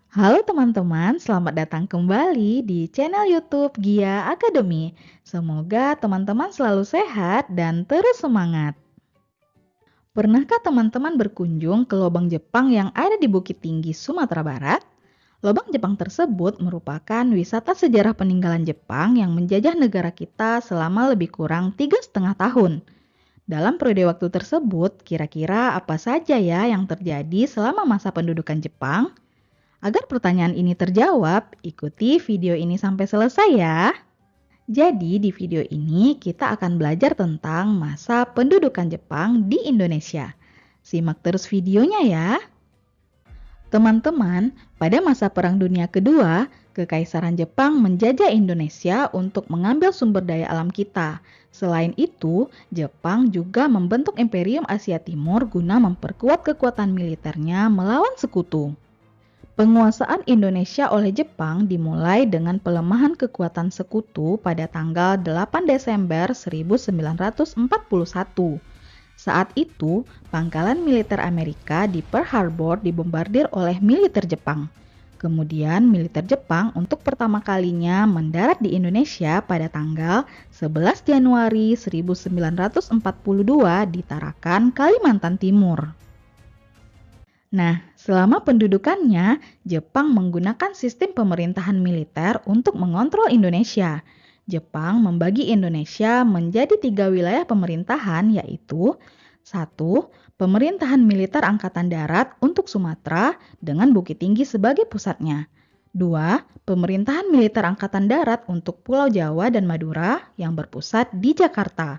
Halo teman-teman, selamat datang kembali di channel YouTube Gia Academy. Semoga teman-teman selalu sehat dan terus semangat. Pernahkah teman-teman berkunjung ke lubang Jepang yang ada di Bukit Tinggi, Sumatera Barat? Lubang Jepang tersebut merupakan wisata sejarah peninggalan Jepang yang menjajah negara kita selama lebih kurang 3,5 tahun. Dalam periode waktu tersebut, kira-kira apa saja ya yang terjadi selama masa pendudukan Jepang? Agar pertanyaan ini terjawab, ikuti video ini sampai selesai ya. Jadi di video ini kita akan belajar tentang masa pendudukan Jepang di Indonesia. Simak terus videonya ya. Teman-teman, pada masa Perang Dunia Kedua, Kekaisaran Jepang menjajah Indonesia untuk mengambil sumber daya alam kita. Selain itu, Jepang juga membentuk Imperium Asia Timur guna memperkuat kekuatan militernya melawan sekutu. Penguasaan Indonesia oleh Jepang dimulai dengan pelemahan kekuatan sekutu pada tanggal 8 Desember 1941. Saat itu, pangkalan militer Amerika di Pearl Harbor dibombardir oleh militer Jepang. Kemudian militer Jepang untuk pertama kalinya mendarat di Indonesia pada tanggal 11 Januari 1942 di Tarakan, Kalimantan Timur. Nah, selama pendudukannya, Jepang menggunakan sistem pemerintahan militer untuk mengontrol Indonesia. Jepang membagi Indonesia menjadi 3 wilayah pemerintahan, yaitu 1. Pemerintahan militer Angkatan Darat untuk Sumatera dengan Bukit Tinggi sebagai pusatnya. 2. Pemerintahan militer Angkatan Darat untuk Pulau Jawa dan Madura yang berpusat di Jakarta.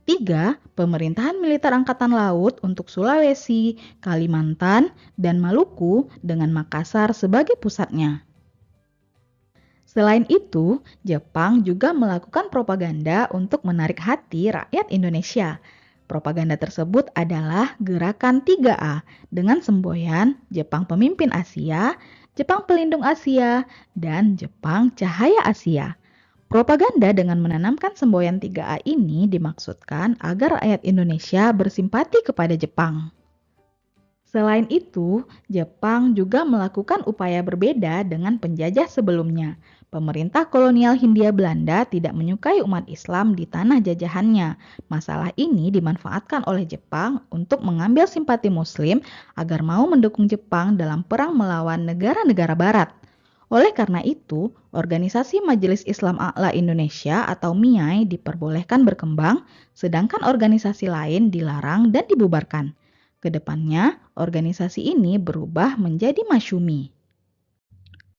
3. Pemerintahan militer Angkatan Laut untuk Sulawesi, Kalimantan, dan Maluku dengan Makassar sebagai pusatnya. Selain itu, Jepang juga melakukan propaganda untuk menarik hati rakyat Indonesia. Propaganda tersebut adalah Gerakan 3A dengan semboyan Jepang Pemimpin Asia, Jepang Pelindung Asia, dan Jepang Cahaya Asia. Propaganda dengan menanamkan semboyan 3A ini dimaksudkan agar rakyat Indonesia bersimpati kepada Jepang. Selain itu, Jepang juga melakukan upaya berbeda dengan penjajah sebelumnya. Pemerintah kolonial Hindia Belanda tidak menyukai umat Islam di tanah jajahannya. Masalah ini dimanfaatkan oleh Jepang untuk mengambil simpati Muslim agar mau mendukung Jepang dalam perang melawan negara-negara Barat. Oleh karena itu, Organisasi Majelis Islam A'la Indonesia atau MIAI diperbolehkan berkembang, sedangkan organisasi lain dilarang dan dibubarkan. Kedepannya, organisasi ini berubah menjadi Masyumi.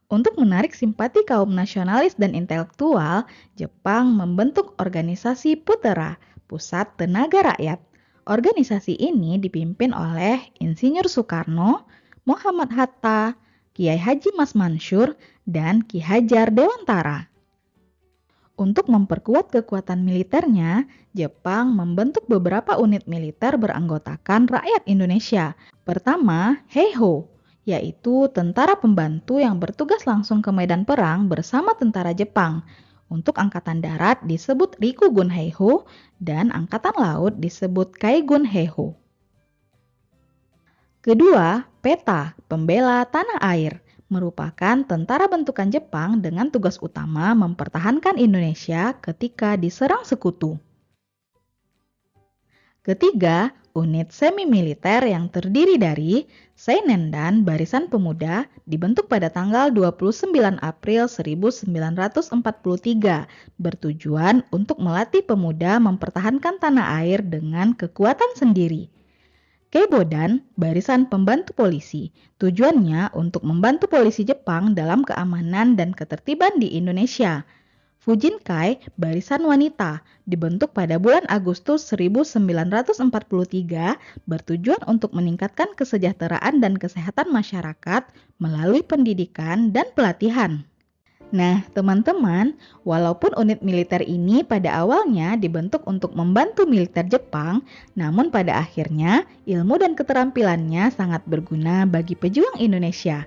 Untuk menarik simpati kaum nasionalis dan intelektual, Jepang membentuk organisasi Putera, Pusat Tenaga Rakyat. Organisasi ini dipimpin oleh Insinyur Soekarno, Muhammad Hatta, Kiai Haji Mas Mansur, dan Ki Hajar Dewantara. Untuk memperkuat kekuatan militernya, Jepang membentuk beberapa unit militer beranggotakan rakyat Indonesia. Pertama, Heiho, yaitu tentara pembantu yang bertugas langsung ke medan perang bersama tentara Jepang. Untuk Angkatan Darat disebut Rikugun Heiho dan Angkatan Laut disebut Kaigun Heiho. Kedua, PETA, Pembela Tanah Air, merupakan tentara bentukan Jepang dengan tugas utama mempertahankan Indonesia ketika diserang sekutu. Ketiga, unit semi-militer yang terdiri dari Seinendan Barisan Pemuda dibentuk pada tanggal 29 April 1943 bertujuan untuk melatih pemuda mempertahankan tanah air dengan kekuatan sendiri. Keibodan, Barisan Pembantu Polisi, tujuannya untuk membantu polisi Jepang dalam keamanan dan ketertiban di Indonesia. Fujinkai, Barisan Wanita, dibentuk pada bulan Agustus 1943 bertujuan untuk meningkatkan kesejahteraan dan kesehatan masyarakat melalui pendidikan dan pelatihan. Nah, teman-teman, walaupun unit militer ini pada awalnya dibentuk untuk membantu militer Jepang, namun pada akhirnya ilmu dan keterampilannya sangat berguna bagi pejuang Indonesia.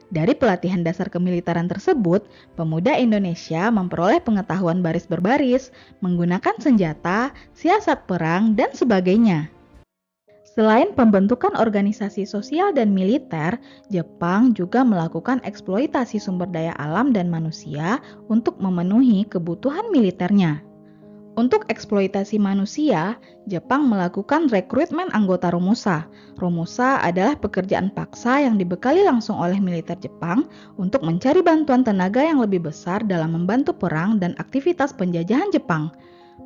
Dari pelatihan dasar kemiliteran tersebut, pemuda Indonesia memperoleh pengetahuan baris berbaris, menggunakan senjata, siasat perang, dan sebagainya. Selain pembentukan organisasi sosial dan militer, Jepang juga melakukan eksploitasi sumber daya alam dan manusia untuk memenuhi kebutuhan militernya. Untuk eksploitasi manusia, Jepang melakukan rekrutmen anggota Romusa. Romusa adalah pekerjaan paksa yang dibekali langsung oleh militer Jepang untuk mencari bantuan tenaga yang lebih besar dalam membantu perang dan aktivitas penjajahan Jepang.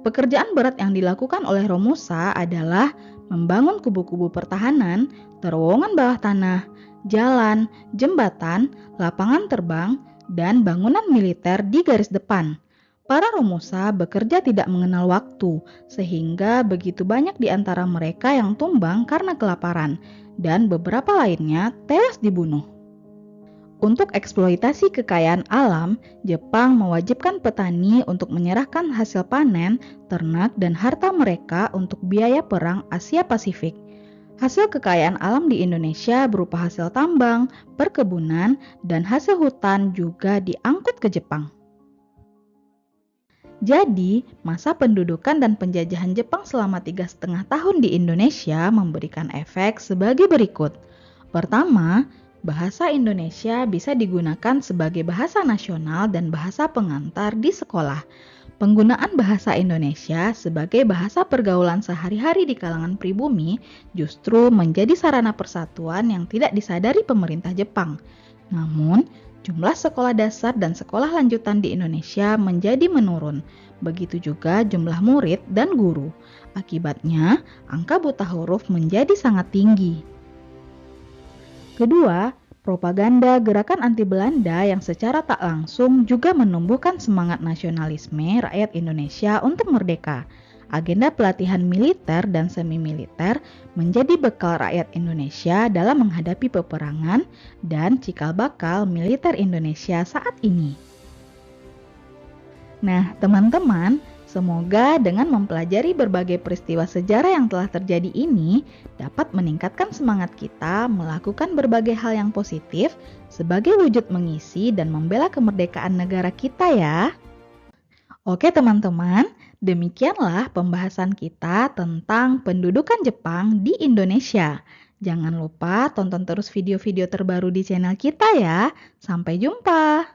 Pekerjaan berat yang dilakukan oleh Romusa adalah membangun kubu-kubu pertahanan, terowongan bawah tanah, jalan, jembatan, lapangan terbang, dan bangunan militer di garis depan. Para Romusa bekerja tidak mengenal waktu, sehingga begitu banyak di antara mereka yang tumbang karena kelaparan, dan beberapa lainnya tewas dibunuh. Untuk eksploitasi kekayaan alam, Jepang mewajibkan petani untuk menyerahkan hasil panen, ternak, dan harta mereka untuk biaya perang Asia Pasifik. Hasil kekayaan alam di Indonesia berupa hasil tambang, perkebunan, dan hasil hutan juga diangkut ke Jepang. Jadi, masa pendudukan dan penjajahan Jepang selama 3,5 tahun di Indonesia memberikan efek sebagai berikut. Pertama, bahasa Indonesia bisa digunakan sebagai bahasa nasional dan bahasa pengantar di sekolah. Penggunaan bahasa Indonesia sebagai bahasa pergaulan sehari-hari di kalangan pribumi justru menjadi sarana persatuan yang tidak disadari pemerintah Jepang. Namun, jumlah sekolah dasar dan sekolah lanjutan di Indonesia menjadi menurun. Begitu juga jumlah murid dan guru. Akibatnya, angka buta huruf menjadi sangat tinggi. Kedua, propaganda gerakan anti Belanda yang secara tak langsung juga menumbuhkan semangat nasionalisme rakyat Indonesia untuk merdeka. Agenda pelatihan militer dan semi-militer menjadi bekal rakyat Indonesia dalam menghadapi peperangan dan cikal bakal militer Indonesia saat ini. Nah, teman-teman, semoga dengan mempelajari berbagai peristiwa sejarah yang telah terjadi ini dapat meningkatkan semangat kita melakukan berbagai hal yang positif sebagai wujud mengisi dan membela kemerdekaan negara kita ya. Oke teman-teman, demikianlah pembahasan kita tentang pendudukan Jepang di Indonesia. Jangan lupa tonton terus video-video terbaru di channel kita ya. Sampai jumpa.